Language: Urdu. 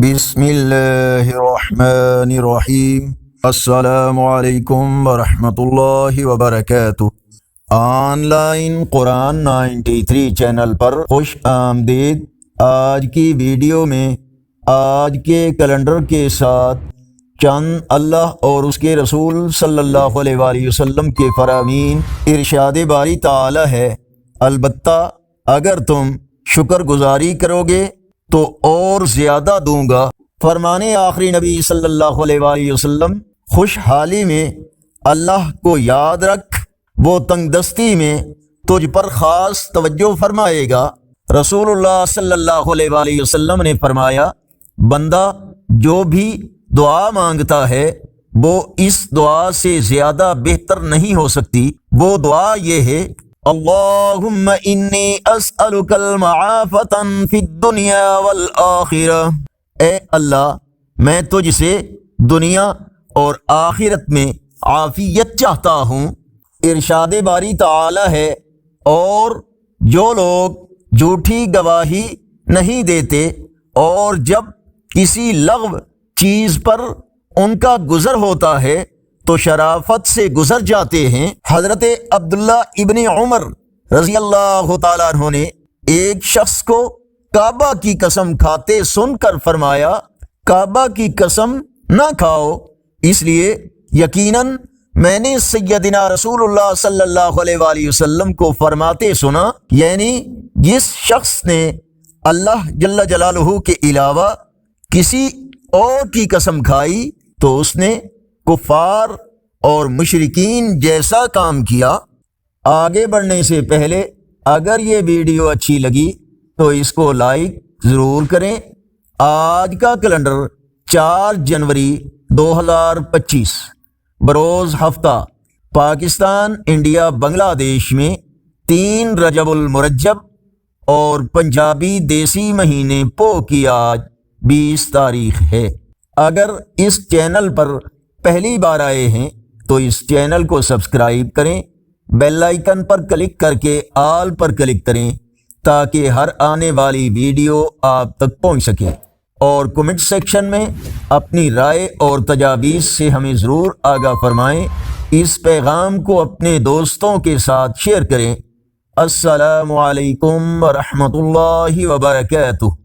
بسم اللہ الرحمن الرحیم۔ السلام علیکم ورحمۃ اللہ وبرکاتہ۔ آن لائن قرآن 93 چینل پر خوش آمدید۔ آج کی ویڈیو میں آج کے کیلنڈر کے ساتھ چند اللہ اور اس کے رسول صلی اللہ علیہ وآلہ وسلم کے فرامین ارشاد باری تعالی ہے، البتہ اگر تم شکر گزاری کرو گے تو اور زیادہ دوں گا۔ فرمانے آخری نبی صلی اللہ علیہ وآلہ وسلم، خوشحالی میں اللہ کو یاد رکھ، وہ تنگ دستی میں تجھ پر خاص توجہ فرمائے گا۔ رسول اللہ صلی اللہ علیہ وآلہ وسلم نے فرمایا، بندہ جو بھی دعا مانگتا ہے وہ اس دعا سے زیادہ بہتر نہیں ہو سکتی۔ وہ دعا یہ ہے، اللہم انی اسألک المعافۃ فی الدنیا والآخرہ، اے اللہ میں تجھ سے دنیا اور آخرت میں عافیت چاہتا ہوں۔ ارشاد باری تعالی ہے، اور جو لوگ جھوٹی گواہی نہیں دیتے اور جب کسی لغو چیز پر ان کا گزر ہوتا ہے تو شرافت سے گزر جاتے ہیں۔ حضرت عبداللہ ابن عمر رضی اللہ تعالیٰ عنہ نے ایک شخص کو کعبہ کی قسم کھاتے سن کر فرمایا، کعبہ کی قسم نہ کھاؤ، اس لیے یقیناً میں نے سیدنا رسول اللہ صلی اللہ علیہ وآلہ وسلم کو فرماتے سنا، یعنی جس شخص نے اللہ جل جلالہ کے علاوہ کسی اور کی قسم کھائی تو اس نے کفار اور مشرکین جیسا کام کیا۔ آگے بڑھنے سے پہلے اگر یہ ویڈیو اچھی لگی تو اس کو لائک ضرور کریں۔ آج کا کیلنڈر 4 جنوری 2025 بروز ہفتہ پاکستان، انڈیا، بنگلہ دیش میں 3 رجب المرجب اور پنجابی دیسی مہینے پو کی آج 20 تاریخ ہے۔ اگر اس چینل پر پہلی بار آئے ہیں تو اس چینل کو سبسکرائب کریں، بیل آئیکن پر کلک کر کے آل پر کلک کریں تاکہ ہر آنے والی ویڈیو آپ تک پہنچ سکے، اور کمنٹ سیکشن میں اپنی رائے اور تجاویز سے ہمیں ضرور آگاہ فرمائیں۔ اس پیغام کو اپنے دوستوں کے ساتھ شیئر کریں۔ السلام علیکم ورحمۃ اللہ وبرکاتہ۔